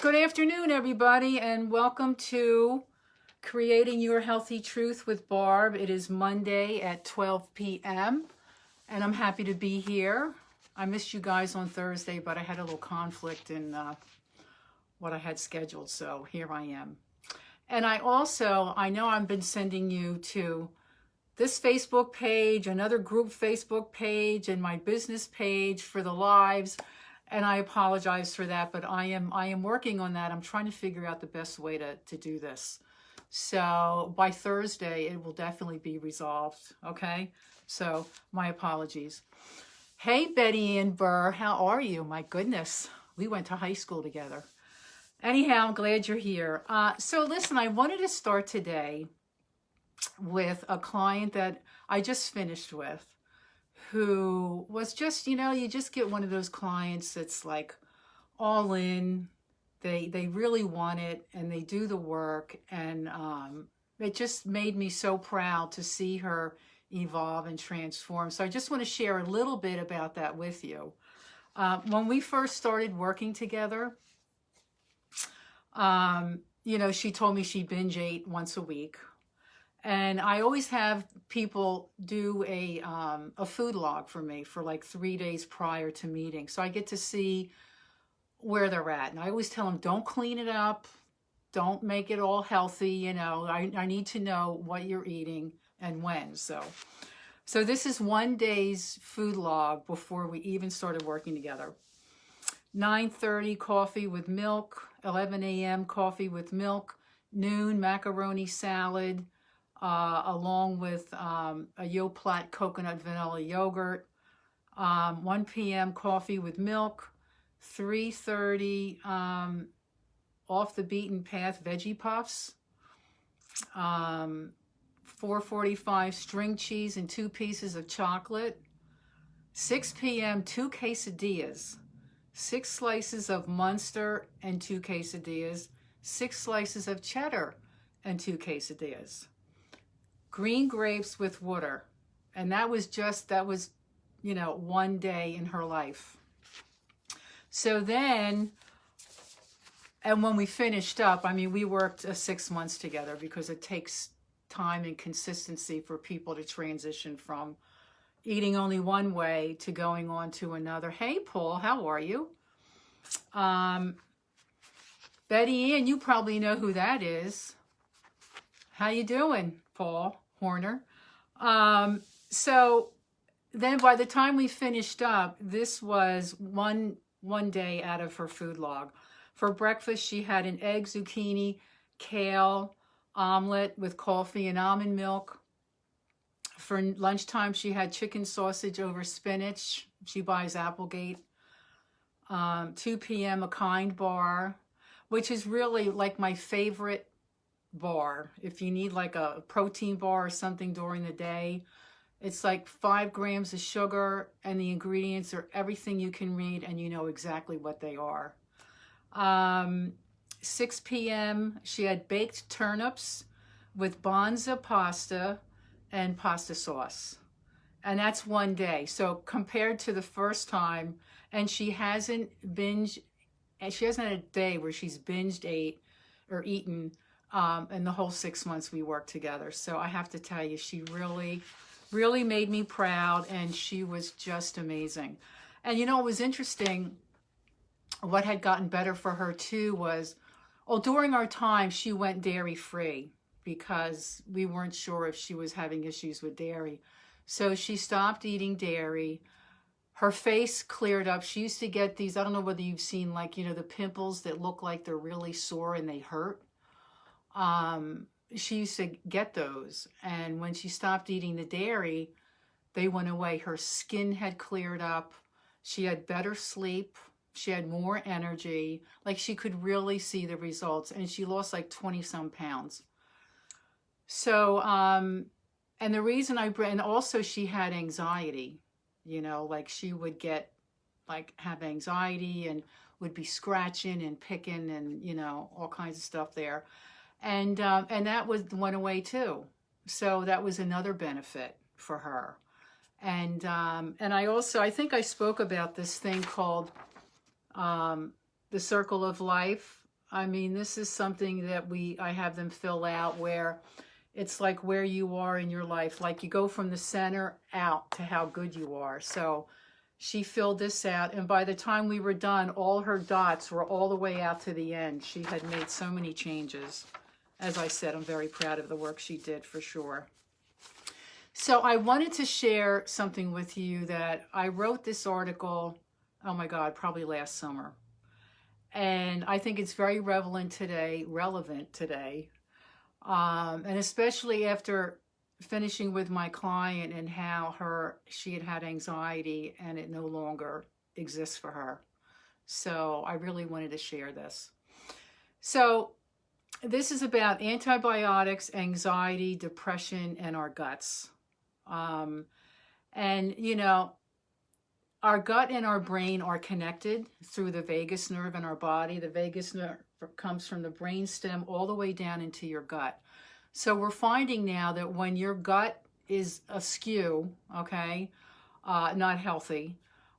Good afternoon, everybody, and welcome to Creating Your Healthy Truth with Barb. It is Monday at 12 p.m., and I'm happy to be here. I missed you guys on Thursday, but I had a little conflict in what I had scheduled, so here I am. And I know I've been sending you to this Facebook page, another group Facebook page, and my business page for the lives. And I apologize for that, but I am working on that. I'm trying to figure out the best way to do this. So by Thursday, it will definitely be resolved, okay? So my apologies. Hey, Betty Ann Burr, how are you? My goodness, we went to high school together. Anyhow, I'm glad you're here. So listen, I wanted to start today with a client that I just finished with, who was just, you just get one of those clients that's like all in, they really want it and they do the work, and it just made me so proud to see her evolve and transform. So I just want to share a little bit about that with you. When we first started working together, she told me she binge ate once a week. And I always have people do a food log for me for like 3 days prior to meeting. So I get to see where they're at. And I always tell them, don't clean it up. Don't make it all healthy. I need to know what you're eating and when. So this is 1 day's food log before we even started working together. 9:30 coffee with milk, 11 a.m. coffee with milk, noon macaroni salad, along with a Yoplait coconut vanilla yogurt, 1 p.m. coffee with milk, 3:30 off the beaten path veggie puffs, 4:45 string cheese and 2 pieces of chocolate, 6 p.m. 2 quesadillas, 6 slices of Munster and 2 quesadillas, 6 slices of cheddar and 2 quesadillas. Green grapes with water. And that was 1 day in her life. So then, and when we finished up, we worked 6 months together because it takes time and consistency for people to transition from eating only one way to going on to another. Hey, Paul, how are you? Betty Ann, you probably know who that is. How you doing, Paul Horner? So then by the time we finished up, this was one day out of her food log. For breakfast, she had an egg, zucchini, kale omelet with coffee and almond milk. For lunchtime, she had chicken sausage over spinach. She buys Applegate. 2 p.m. a Kind bar, which is really like my favorite bar. If you need like a protein bar or something during the day, it's like 5 grams of sugar and the ingredients are everything you can read and you know exactly what they are. 6 p.m. she had baked turnips with bonza pasta and pasta sauce, and that's 1 day. So compared to the first time, and she hasn't had a day where she's binged eaten in the whole 6 months we worked together. So I have to tell you, she really, really made me proud, and she was just amazing. And it was interesting, what had gotten better for her too was, during our time, she went dairy-free because we weren't sure if she was having issues with dairy. So she stopped eating dairy. Her face cleared up. She used to get these, I don't know whether you've seen the pimples that look like they're really sore and they hurt. She used to get those. And when she stopped eating the dairy, they went away. Her skin had cleared up. She had better sleep. She had more energy. She could really see the results. And she lost 20-some pounds. So, and the reason and also she had anxiety, she would have anxiety and would be scratching and picking and, all kinds of stuff there. And that went away too. So that was another benefit for her. And I think I spoke about this thing called the Circle of Life. I mean, this is something that I have them fill out where it's like where you are in your life. Like you go from the center out to how good you are. So she filled this out, and by the time we were done, all her dots were all the way out to the end. She had made so many changes. As I said, I'm very proud of the work she did for sure. So I wanted to share something with you that I wrote this article, oh my God, probably last summer. And I think it's very relevant today, and especially after finishing with my client and how she had anxiety and it no longer exists for her. So I really wanted to share this. So this is about antibiotics, anxiety, depression, and our guts. And you know, our gut and our brain are connected through the vagus nerve in our body. The vagus nerve comes from the brain stem all the way down into your gut. So we're finding now that when your gut is askew, okay, not healthy,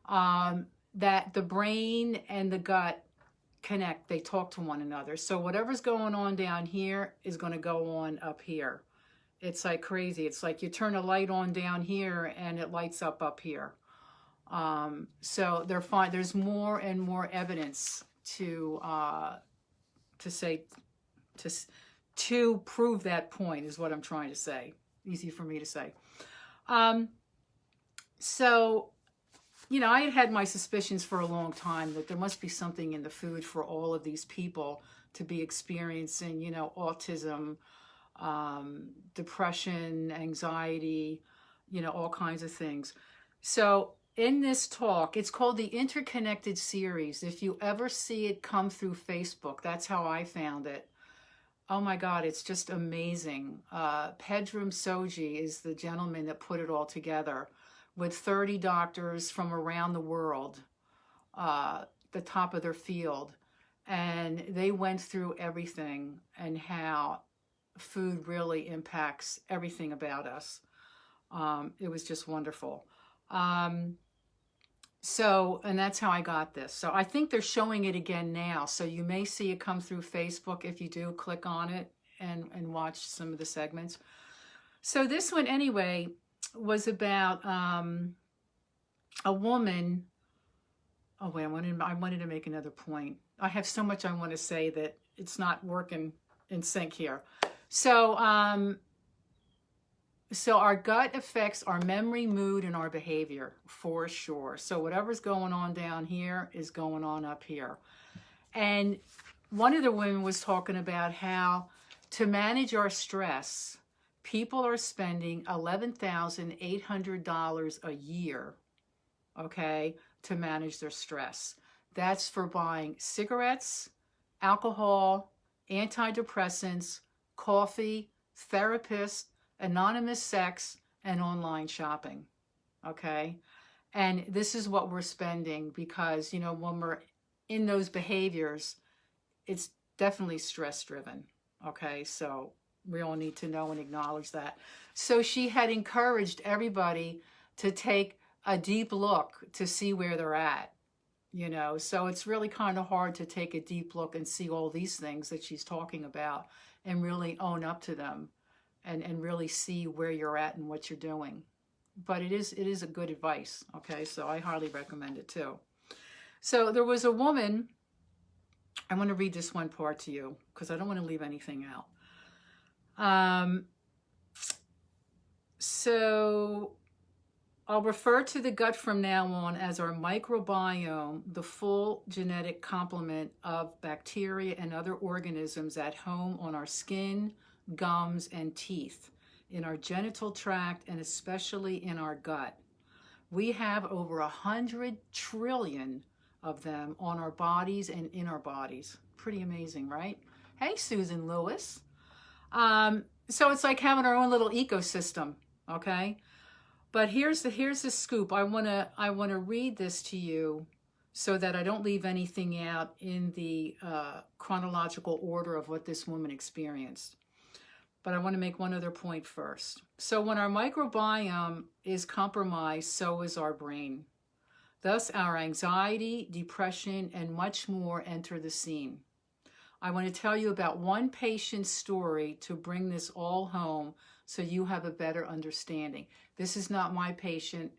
that the brain and the gut connect, they talk to one another. So whatever's going on down here is going to go on up here. It's like crazy. It's like you turn a light on down here and it lights up here. So there's more and more evidence to prove that point is what I'm trying to say. Easy for me to say. So, you know, I had my suspicions for a long time that there must be something in the food for all of these people to be experiencing, you know, autism, depression, anxiety, you know, all kinds of things. So in this talk, it's called the Interconnected Series. If you ever see it come through Facebook, that's how I found it. Oh my God, it's just amazing. Pedram Soji is the gentleman that put it all together with 30 doctors from around the world, the top of their field. And they went through everything and how food really impacts everything about us. It was just wonderful. And that's how I got this. So I think they're showing it again now. So you may see it come through Facebook. If you do, click on it and watch some of the segments. So this one anyway was about a woman. Oh wait, I wanted to make another point. I have so much I want to say that it's not working in sync here. So our gut affects our memory, mood, and our behavior for sure. So whatever's going on down here is going on up here. And one of the women was talking about how to manage our stress, people are spending $11,800 a year, okay, to manage their stress. That's for buying cigarettes, alcohol, antidepressants, coffee, therapists, anonymous sex, and online shopping, okay? And this is what we're spending because, you know, when we're in those behaviors, it's definitely stress-driven, okay? So we all need to know and acknowledge that. So she had encouraged everybody to take a deep look to see where they're at, you know? So it's really kind of hard to take a deep look and see all these things that she's talking about and really own up to them. And really see where you're at and what you're doing. But it is a good advice, okay? So I highly recommend it too. So there was a woman, I want to read this one part to you because I don't want to leave anything out. So I'll refer to the gut from now on as our microbiome, the full genetic complement of bacteria and other organisms at home on our skin, gums, and teeth, in our genital tract, and especially in our gut. We have over 100 trillion of them on our bodies and in our bodies. Pretty amazing, right? Hey, Susan Lewis. So it's like having our own little ecosystem, okay? But here's the scoop. I wanna read this to you so that I don't leave anything out in the chronological order of what this woman experienced. But I want to make one other point first. So when our microbiome is compromised, so is our brain. Thus, our anxiety, depression, and much more enter the scene. I want to tell you about one patient's story to bring this all home so you have a better understanding. This is not my patient.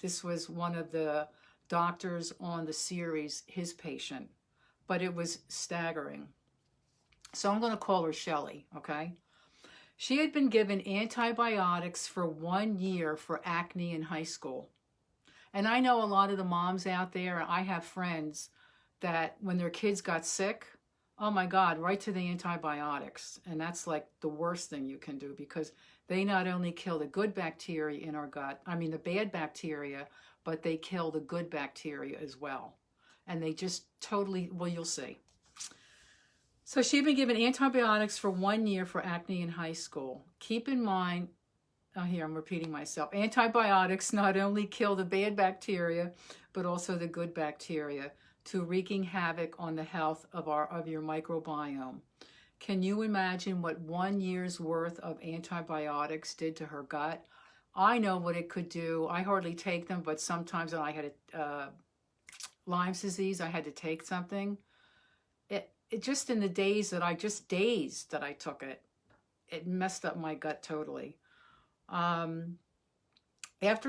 This was one of the doctors on the series, his patient. But it was staggering. So I'm going to call her Shelley, okay? She had been given antibiotics for 1 year for acne in high school. And I know a lot of the moms out there, I have friends that when their kids got sick, oh my God, right to the antibiotics. And that's like the worst thing you can do because they not only kill the good bacteria in our gut, I mean the bad bacteria, but they kill the good bacteria as well. And they just totally, well, you'll see. So she'd been given antibiotics for 1 year for acne in high school. Keep in mind, oh, here I'm repeating myself, antibiotics not only kill the bad bacteria, but also the good bacteria, to wreaking havoc on the health of your microbiome. Can you imagine what 1 year's worth of antibiotics did to her gut? I know what it could do. I hardly take them, but sometimes when I had Lyme's disease, I had to take something. It just in the days that I took it, it messed up my gut totally. After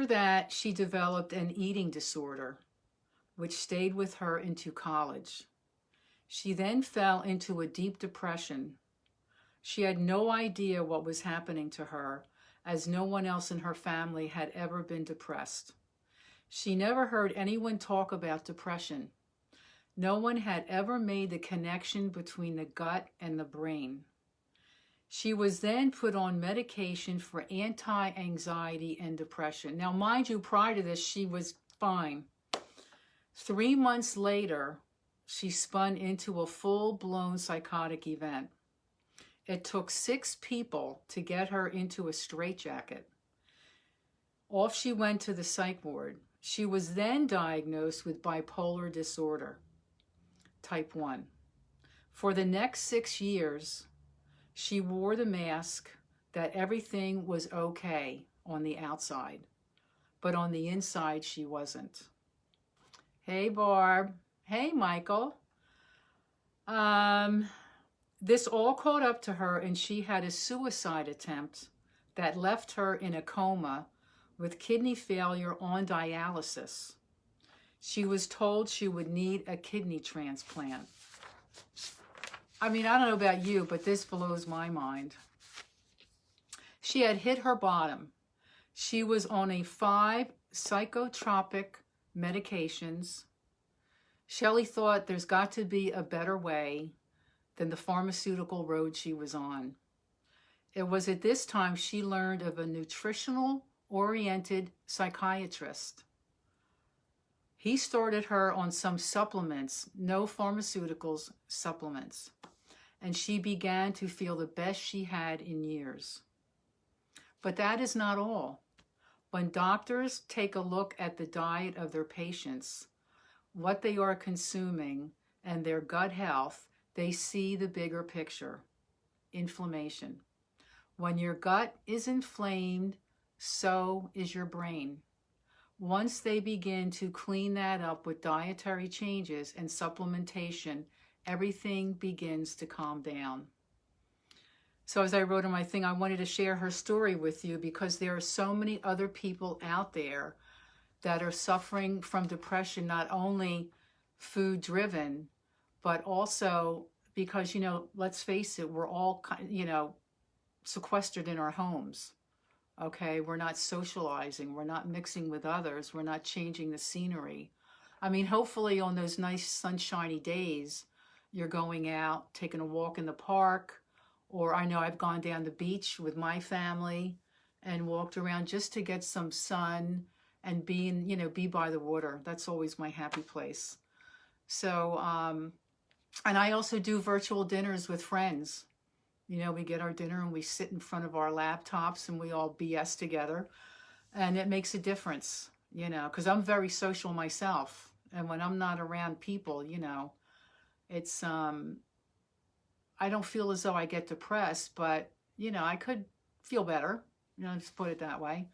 that, she developed an eating disorder, which stayed with her into college. She then fell into a deep depression. She had no idea what was happening to her, as no one else in her family had ever been depressed. She never heard anyone talk about depression. No one had ever made the connection between the gut and the brain. She was then put on medication for anti-anxiety and depression. Now, mind you, prior to this, she was fine. 3 months later, she spun into a full-blown psychotic event. It took 6 people to get her into a straitjacket. Off she went to the psych ward. She was then diagnosed with bipolar disorder, type 1. For the next 6 years, she wore the mask that everything was okay on the outside, but on the inside, she wasn't. Hey, Barb. Hey, Michael. This all caught up to her, and she had a suicide attempt that left her in a coma with kidney failure on dialysis. She was told she would need a kidney transplant. I mean, I don't know about you, but this blows my mind. She had hit her bottom. She was on 5 psychotropic medications. Shelley thought there's got to be a better way than the pharmaceutical road she was on. It was at this time she learned of a nutritional-oriented psychiatrist. He started her on some supplements, no pharmaceuticals, supplements. And she began to feel the best she had in years. But that is not all. When doctors take a look at the diet of their patients, what they are consuming, and their gut health, they see the bigger picture. Inflammation. When your gut is inflamed, so is your brain. Once they begin to clean that up with dietary changes and supplementation, everything begins to calm down. So as I wrote in my thing, I wanted to share her story with you because there are so many other people out there that are suffering from depression, not only food-driven, but also because, let's face it, we're all, sequestered in our homes. Okay, we're not socializing, we're not mixing with others, we're not changing the scenery. I mean, hopefully on those nice sunshiny days, you're going out, taking a walk in the park, or I know I've gone down the beach with my family and walked around just to get some sun and be by the water. That's always my happy place. So, and I also do virtual dinners with friends. We get our dinner and we sit in front of our laptops and we all BS together. And it makes a difference, because I'm very social myself. And when I'm not around people, it's, I don't feel as though I get depressed, but, I could feel better, just put it that way.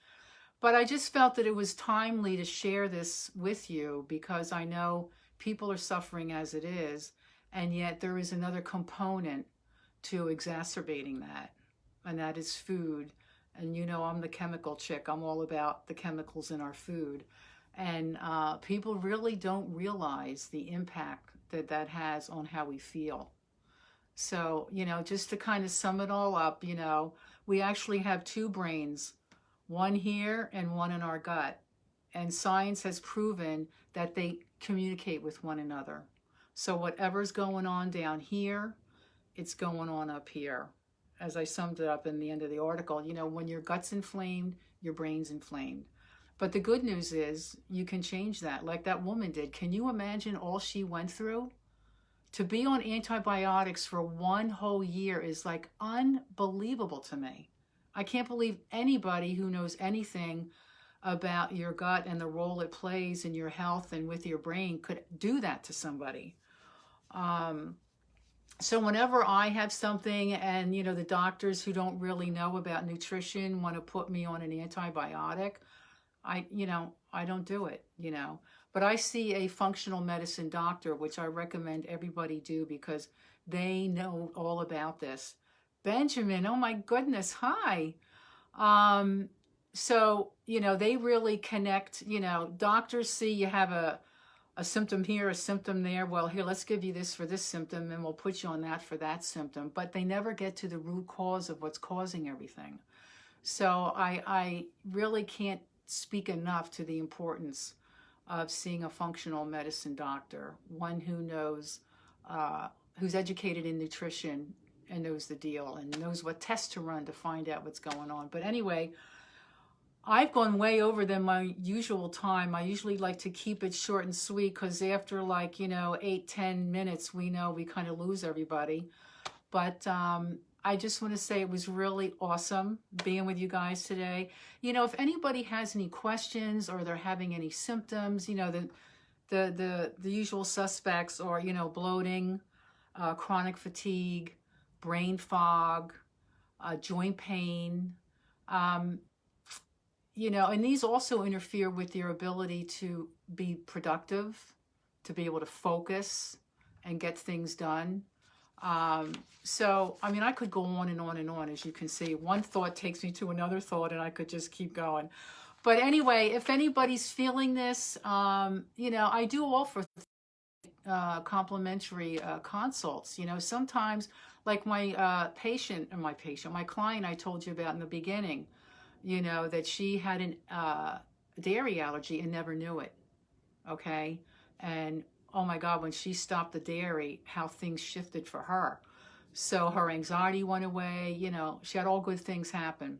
But I just felt that it was timely to share this with you because I know people are suffering as it is. And yet there is another component to exacerbating that, and that is food. And you know, I'm the chemical chick. I'm all about the chemicals in our food. And people really don't realize the impact that that has on how we feel. So, you know, just to kind of sum it all up, you know, we actually have two brains, one here and one in our gut. And science has proven that they communicate with one another. So whatever's going on down here, it's going on up here. As I summed it up in the end of the article, you know, when your gut's inflamed, your brain's inflamed. But the good news is you can change that, like that woman did. Can you imagine all she went through? To be on antibiotics for 1 whole year is like unbelievable to me. I can't believe anybody who knows anything about your gut and the role it plays in your health and with your brain could do that to somebody. So whenever I have something and, you know, the doctors who don't really know about nutrition want to put me on an antibiotic, I don't do it, you know. But I see a functional medicine doctor, which I recommend everybody do because they know all about this. Benjamin, oh my goodness, hi. So, you know, they really connect, you know, doctors see you have a symptom here, a symptom there. Well, here, let's give you this for this symptom and we'll put you on that for that symptom. But they never get to the root cause of what's causing everything. So I really can't speak enough to the importance of seeing a functional medicine doctor, one who knows, who's educated in nutrition and knows the deal and knows what tests to run to find out what's going on. But anyway, I've gone way over than my usual time. I usually like to keep it short and sweet because after like, you know, 8-10 minutes, we know we kind of lose everybody. But I just want to say it was really awesome being with you guys today. You know, if anybody has any questions or they're having any symptoms, you know, the usual suspects are, you know, bloating, chronic fatigue, brain fog, joint pain, you know, and these also interfere with your ability to be productive, to be able to focus and get things done. So, I mean, I could go on and on and on, as you can see. One thought takes me to another thought, and I could just keep going. But anyway, if anybody's feeling this, you know, I do offer complimentary consults. You know, sometimes, like my my client I told you about in the beginning, you know, that she had a dairy allergy and never knew it, okay? And oh my God, when she stopped the dairy, how things shifted for her. So her anxiety went away, you know, she had all good things happen.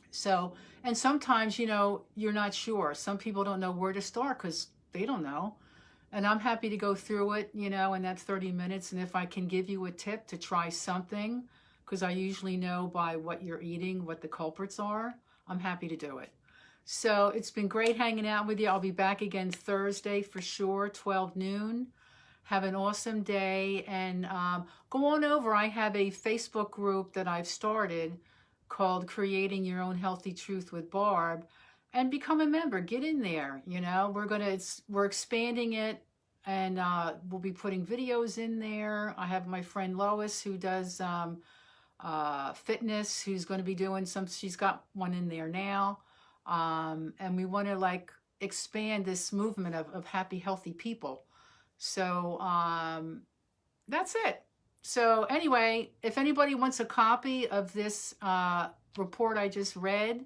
So, and sometimes, you know, you're not sure. Some people don't know where to start because they don't know. And I'm happy to go through it, you know, in that 30 minutes. And if I can give you a tip to try something, because I usually know by what you're eating, what the culprits are, I'm happy to do it. So it's been great hanging out with you. I'll be back again Thursday for sure, 12 noon. Have an awesome day. And go on over. I have a Facebook group that I've started called Creating Your Own Healthy Truth with Barb. And become a member. Get in there. You know, we're expanding it. And we'll be putting videos in there. I have my friend Lois who does fitness, who's going to be doing she's got one in there now. And we want to like expand this movement of happy, healthy people. So that's it. So anyway, if anybody wants a copy of this report I just read,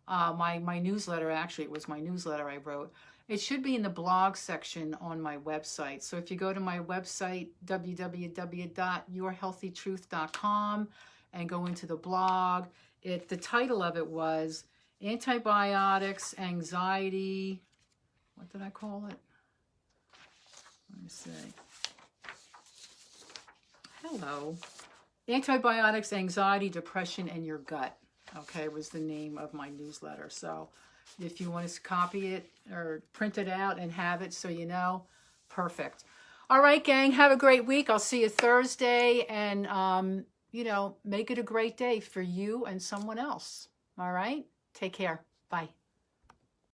my newsletter, actually it was my newsletter I wrote, it should be in the blog section on my website. So if you go to my website, www.yourhealthytruth.com, and go into the blog, the title of it was Antibiotics, Anxiety, what did I call it? Let me see. Hello. Antibiotics, Anxiety, Depression, and Your Gut. Okay, was the name of my newsletter. So if you want to copy it or print it out and have it so you know, perfect. All right, gang, have a great week. I'll see you Thursday. And, you know, make it a great day for you and someone else. All right? Take care. Bye.